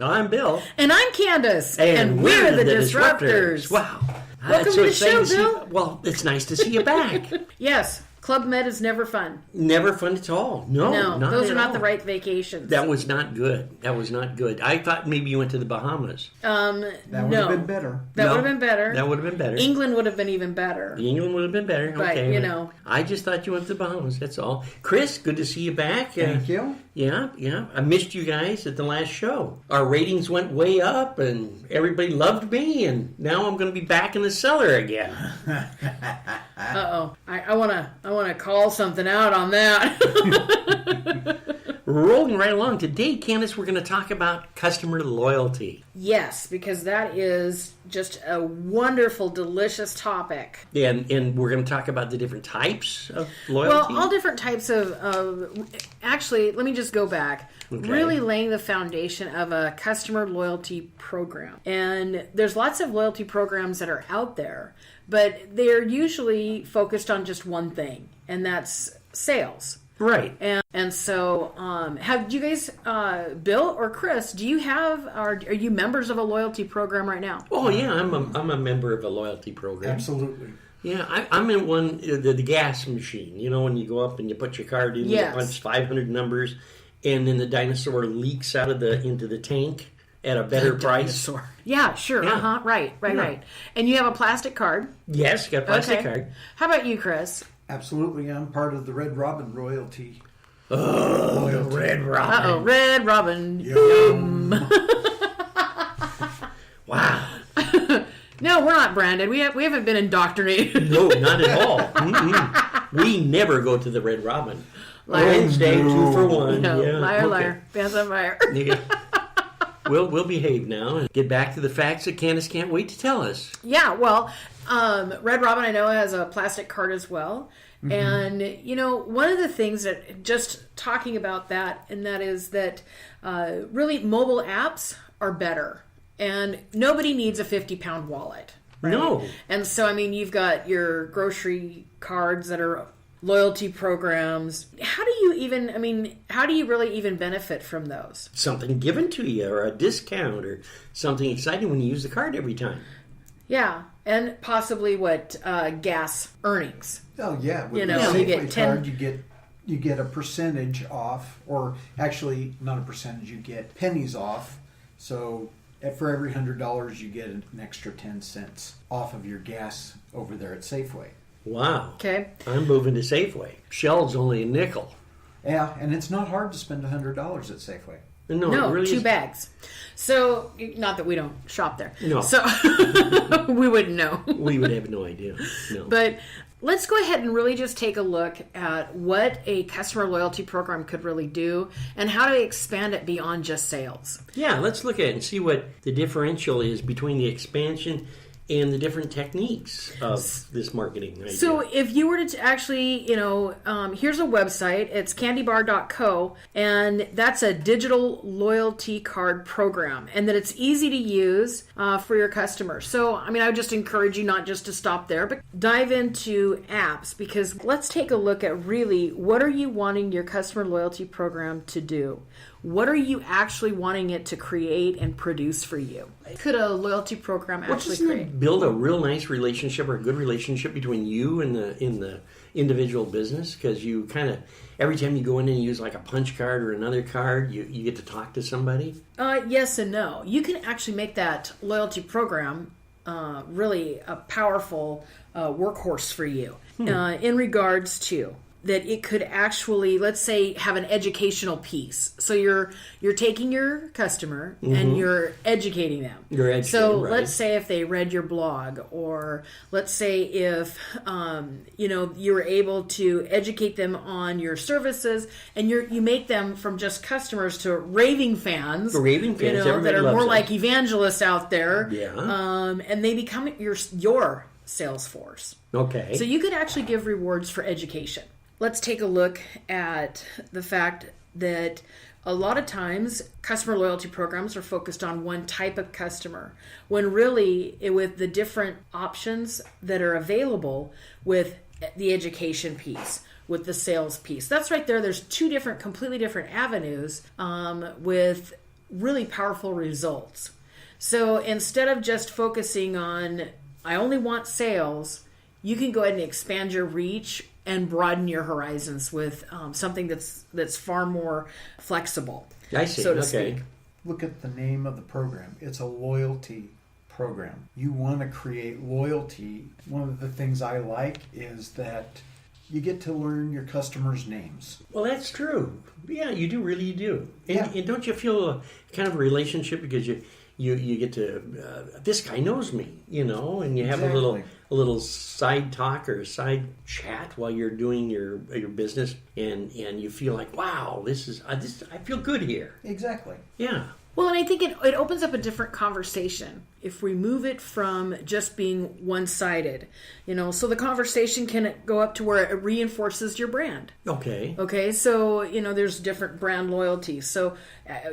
I'm Bill. And I'm Candace. And we're the Disruptors. Wow. Welcome to the show, Bill. Well, it's nice to see you back. Yes. Club Med is never fun. Never fun at all. No, not those are not all. the right vacations. That was not good. I thought maybe you went to the Bahamas. That would have been better. That would have been better. That would have been better. England would have been even better. England would have been better. But, Okay. I just thought you went to the Bahamas. That's all. Chris, good to see you back. Thank you. Yeah. I missed you guys at the last show. Our ratings went way up, and everybody loved me, and now I'm going to be back in the cellar again. Uh-oh. I wanna call something out on that. Rolling right along. Today, Candace, we're going to talk about customer loyalty. Yes, because that is just a wonderful, delicious topic. And we're going to talk about the different types of loyalty. Well, all different types of actually, let me just go back. Okay. Really laying the foundation of a customer loyalty program. And there's lots of loyalty programs that are out there, but they're usually focused on just one thing, and that's sales. Right. And so, have you guys, Bill or Chris, do you have, are you members of a loyalty program right now? Oh, yeah, I'm a member of a loyalty program. Absolutely. Yeah, I'm in one, the gas machine. You know, when you go up and you put your card in, Yes. you punch 500 numbers, and then the dinosaur leaks out of into the tank at a better price. Dinosaur. Yeah, sure. Yeah. Right. And you have a plastic card. Yes, got a plastic card. How about you, Chris? Absolutely. I'm part of the Red Robin royalty. Oh, Red Robin. Uh-oh, Red Robin. Yum. Wow. No, we're not branded. We haven't been indoctrinated. No, not at all. Mm-mm. We never go to the Red Robin. Liar. Wednesday, 2 for 1. No, Yeah, liar, okay. liar. Pants on fire. Yeah. We'll behave now and get back to the facts that Candace can't wait to tell us. Yeah, well, Red Robin, I know, has a plastic card as well. Mm-hmm. And, one of the things that, just talking about that, and that is that really mobile apps are better. And nobody needs a 50-pound wallet. Right? No. And so, you've got your grocery cards that are loyalty programs. How do you really even benefit from those? Something given to you or a discount or something exciting when you use the card every time. Yeah, and possibly gas earnings. Oh yeah, with the you get Safeway card, you get a percentage off, or actually not a percentage, you get pennies off. So for every $100, you get an extra 10 cents off of your gas over there at Safeway. Wow. Okay. I'm moving to Safeway. Shell's only a nickel. Yeah, and it's not hard to spend $100 at Safeway. No, No, it really 2 is. bags. So, not that we don't shop there. No. So, we wouldn't know. We would have no idea. No. But let's go ahead and really just take a look at what a customer loyalty program could really do and how to expand it beyond just sales. Yeah, let's look at it and see what the differential is between the expansion and the different techniques of this marketing idea. So if you were to actually, here's a website. It's candybar.co, and that's a digital loyalty card program, and that it's easy to use for your customers. So, I would just encourage you not just to stop there, but dive into apps, because let's take a look at really what are you wanting your customer loyalty program to do? What are you actually wanting it to create and produce for you? Could a loyalty program actually create? Build a real nice relationship or a good relationship between you and the individual business, because you kind of, every time you go in and use like a punch card or another card, you get to talk to somebody? Yes and no. You can actually make that loyalty program really a powerful workhorse for you in regards to that it could actually, let's say, have an educational piece. So you're taking your customer and you're educating them. You're educating, so right. let's say if they read your blog, or let's say if you were able to educate them on your services, and you make them from just customers to raving fans. Raving fans, that everybody are loves more them. like evangelists out there. Yeah. And they become your sales force. Okay. So you could actually give rewards for education. Let's take a look at the fact that a lot of times customer loyalty programs are focused on one type of customer, when really with the different options that are available with the education piece, with the sales piece. That's right there. There's 2 completely different avenues with really powerful results. So instead of just focusing on, I only want sales, you can go ahead and expand your reach and broaden your horizons with something that's far more flexible. I see. So to Okay. speak. Look at the name of the program. It's a loyalty program. You want to create loyalty. One of the things I like is that you get to learn your customers' names. Well, that's true. Yeah, you do. Really, you do. And, Yeah. and don't you feel a kind of a relationship because you get to this guy knows me, and you have Exactly. a little side talk or side chat while you're doing your business, and you feel like, wow, this I feel good here. Exactly. Yeah. Well, and I think it opens up a different conversation if we move it from just being one-sided. So the conversation can go up to where it reinforces your brand. Okay. Okay, so there's different brand loyalty. So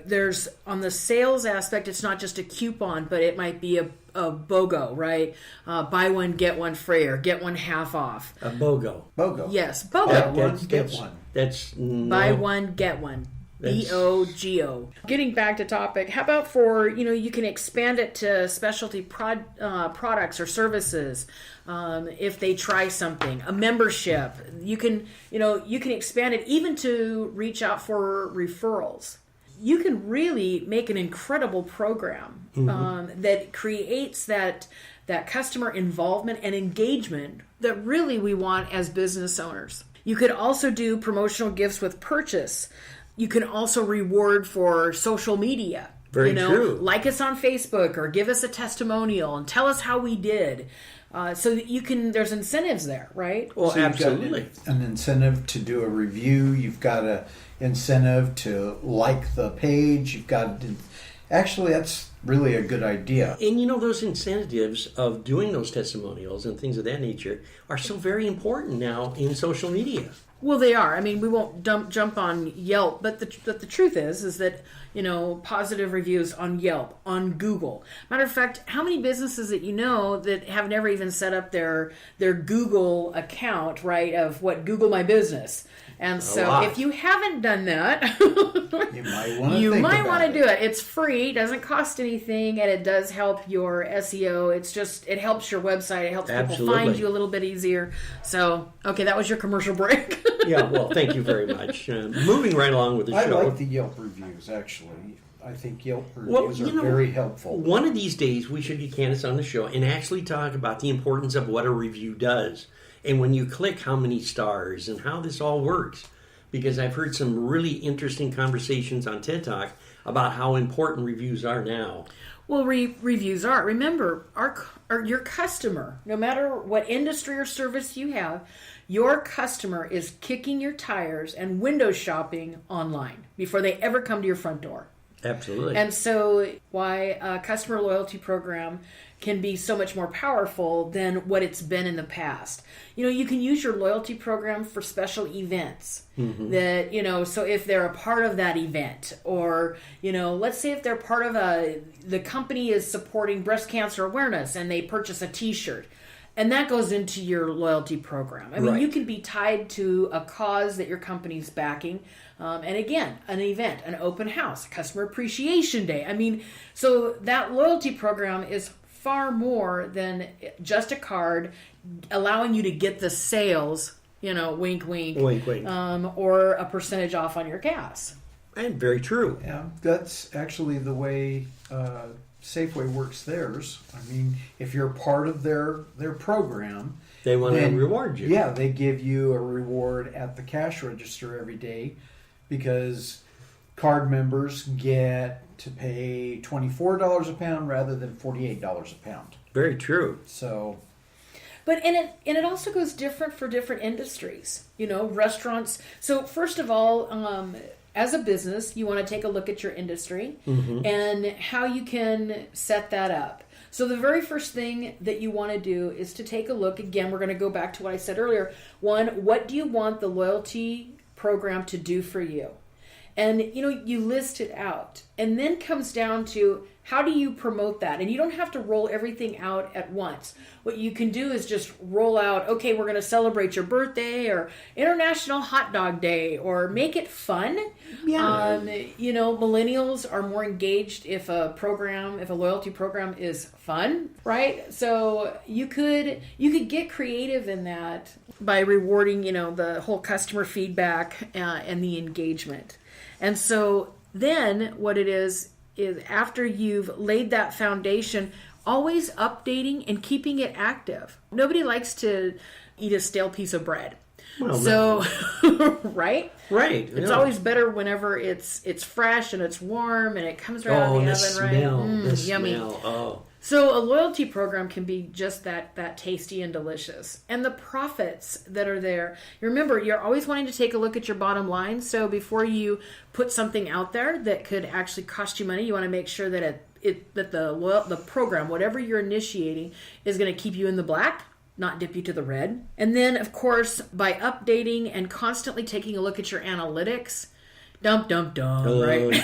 there's on the sales aspect, it's not just a coupon, but it might be a BOGO, right? Buy one get one free, or get one half off. A BOGO. BOGO. Yes, BOGO. Buy one, get one. That's Buy one get one. BOGO. Getting back to topic, how about for, you can expand it to specialty products or services. If they try something, a membership, you can expand it even to reach out for referrals. You can really make an incredible program that creates that customer involvement and engagement that really we want as business owners. You could also do promotional gifts with purchase. You can also reward for social media. Very true. Like us on Facebook or give us a testimonial and tell us how we did. So that there's incentives there, right? Well, So you've got absolutely. an incentive to do a review. You've got an incentive to like the page. Actually, that's really a good idea. And those incentives of doing those testimonials and things of that nature are so very important now in social media. Well, they are. I mean, we won't jump on Yelp, but the truth is that positive reviews on Yelp, on Google. Matter of fact, how many businesses that that have never even set up their Google account, right? Of what Google My Business. And so, lot. if you haven't done that, You might want to do it. It's free, doesn't cost anything, and it does help your SEO. It helps your website. It helps people Absolutely. find you a little bit easier. So, okay, that was your commercial break. Yeah, well, thank you very much. Moving right along with the I show. like the Yelp reviews, actually. I think Yelp reviews are very helpful. One of these days, we should get Candace on the show and actually talk about the importance of what a review does. And when you click, how many stars and how this all works. Because I've heard some really interesting conversations on TED Talk about how important reviews are now. Well, reviews are. Remember, your customer, no matter what industry or service you have, your customer is kicking your tires and window shopping online before they ever come to your front door. Absolutely. And so why a customer loyalty program can be so much more powerful than what it's been in the past. You can use your loyalty program for special events that, so if they're a part of that event, or, let's say if they're part of the company is supporting breast cancer awareness and they purchase a t-shirt. And that goes into your loyalty program. I mean, Right. you can be tied to a cause that your company's backing. And again, an event, an open house, customer appreciation day. I mean, so that loyalty program is far more than just a card allowing you to get the sales, wink, wink. Wink, wink. Or a percentage off on your gas. And very true. Yeah, that's actually the way Safeway works theirs. I mean, if you're part of their program, They want to then, reward you. Yeah, they give you a reward at the cash register every day because card members get to pay $24 a pound rather than $48 a pound. Very true. So, But it also goes different for different industries. Restaurants. So first of all, as a business, you want to take a look at your industry and how you can set that up. So the very first thing that you want to do is to take a look. Again, we're going to go back to what I said earlier. One, what do you want the loyalty program to do for you? And, you list it out. And then comes down to how do you promote that? And you don't have to roll everything out at once. What you can do is just roll out, okay, we're going to celebrate your birthday or International Hot Dog Day, or make it fun. Yeah. Millennials are more engaged if a loyalty program is fun, right? So you could get creative in that by rewarding, the whole customer feedback and the engagement. And so then what it is after you've laid that foundation, always updating and keeping it active. Nobody likes to eat a stale piece of bread. Well, so, right? Right. It's always better whenever it's fresh and it's warm and it comes right out of the oven, smell, right? the Yummy. smell. Oh. So a loyalty program can be just that tasty and delicious. And the profits that are there, remember, you're always wanting to take a look at your bottom line. So before you put something out there that could actually cost you money, you want to make sure that the program, whatever you're initiating, is going to keep you in the black, not dip you to the red. And then, of course, by updating and constantly taking a look at your analytics, right?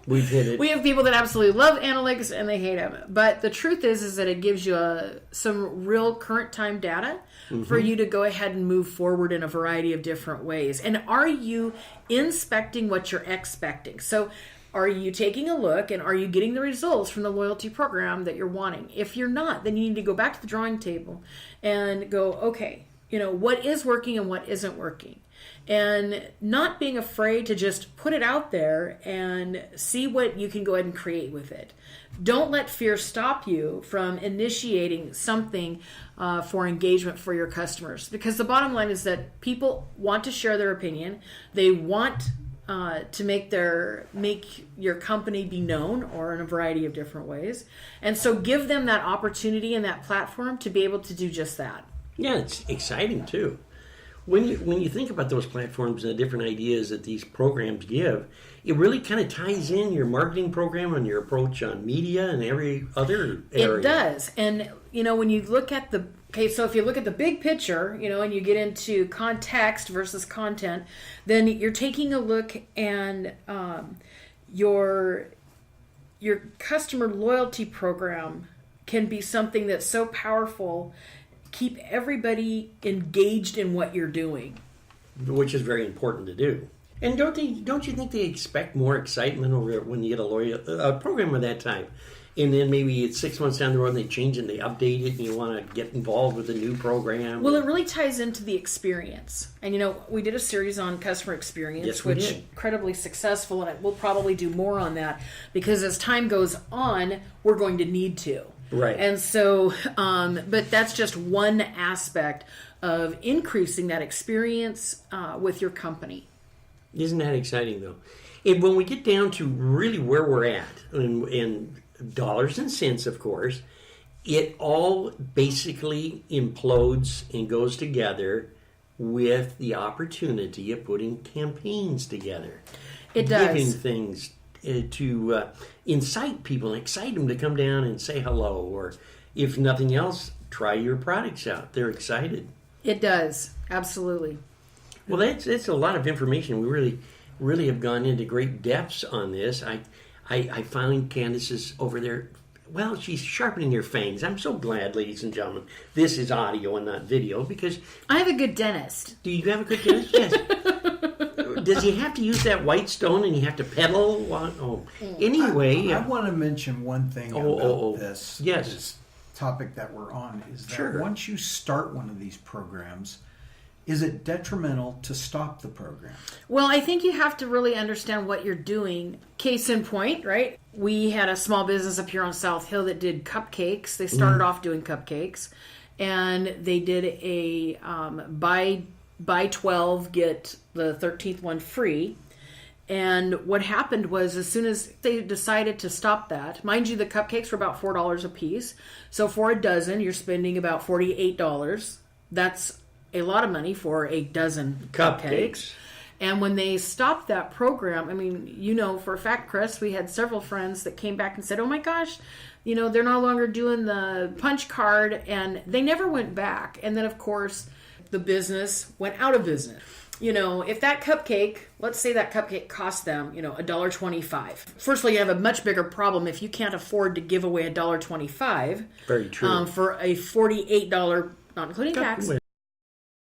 We've hit it. We have people that absolutely love analytics and they hate them. But the truth is that it gives you some real current time data for you to go ahead and move forward in a variety of different ways. And are you inspecting what you're expecting? So are you taking a look and are you getting the results from the loyalty program that you're wanting? If you're not, then you need to go back to the drawing table and go, okay, what is working and what isn't working? And not being afraid to just put it out there and see what you can go ahead and create with it. Don't let fear stop you from initiating something for engagement for your customers. Because the bottom line is that people want to share their opinion. They want to make your company be known, or in a variety of different ways. And so give them that opportunity and that platform to be able to do just that. Yeah, it's exciting too. When you think about those platforms and the different ideas that these programs give, it really kind of ties in your marketing program and your approach on media and every other area. It does. And, when you look at so if you look at the big picture, and you get into context versus content, then you're taking a look and your customer loyalty program can be something that's so powerful. Keep everybody engaged in what you're doing, which is very important to do. And don't you think they expect more excitement over when you get a program of that type, and then maybe it's 6 months down the road and they change and they update it, and you want to get involved with a new program? Well, it really ties into the experience, and we did a series on customer experience, yes, which is incredibly successful, and we'll probably do more on that because as time goes on, we're going to need to. Right. And so, but that's just one aspect of increasing that experience with your company. Isn't that exciting, though? And when we get down to really where we're at, in dollars and cents, of course, it all basically implodes and goes together with the opportunity of putting campaigns together. It does. Giving things to incite people and excite them to come down and say hello, or if nothing else, try your products out. They're excited. It does, absolutely. Well, that's a lot of information. We really have gone into great depths on this. I find Candace is over there. Well, she's sharpening her fangs. I'm so glad, ladies and gentlemen, this is audio and not video, because I have a good dentist. Do you have a good dentist? Yes. Does he have to use that white stone and you have to pedal? Anyway. I want to mention one thing about this. Yes. This topic that we're on is that Sure. once you start one of these programs, is it detrimental to stop the program? Well, I think you have to really understand what you're doing. Case in point, right? We had a small business up here on South Hill that did cupcakes. They started off doing cupcakes, and they did a buy 12, get the 13th one free. And what happened was, as soon as they decided to stop that, mind you, the cupcakes were about $4 a piece. So for a dozen, you're spending about $48. That's a lot of money for a dozen cupcakes. And when they stopped that program, I mean, for a fact, Chris, we had several friends that came back and said, oh my gosh, they're no longer doing the punch card, and they never went back. And then, of course, the business went out of business. if that cupcake, let's say that cupcake cost them, $1.25. Firstly, you have a much bigger problem if you can't afford to give away $1.25. Very true. For a $48, not including tax,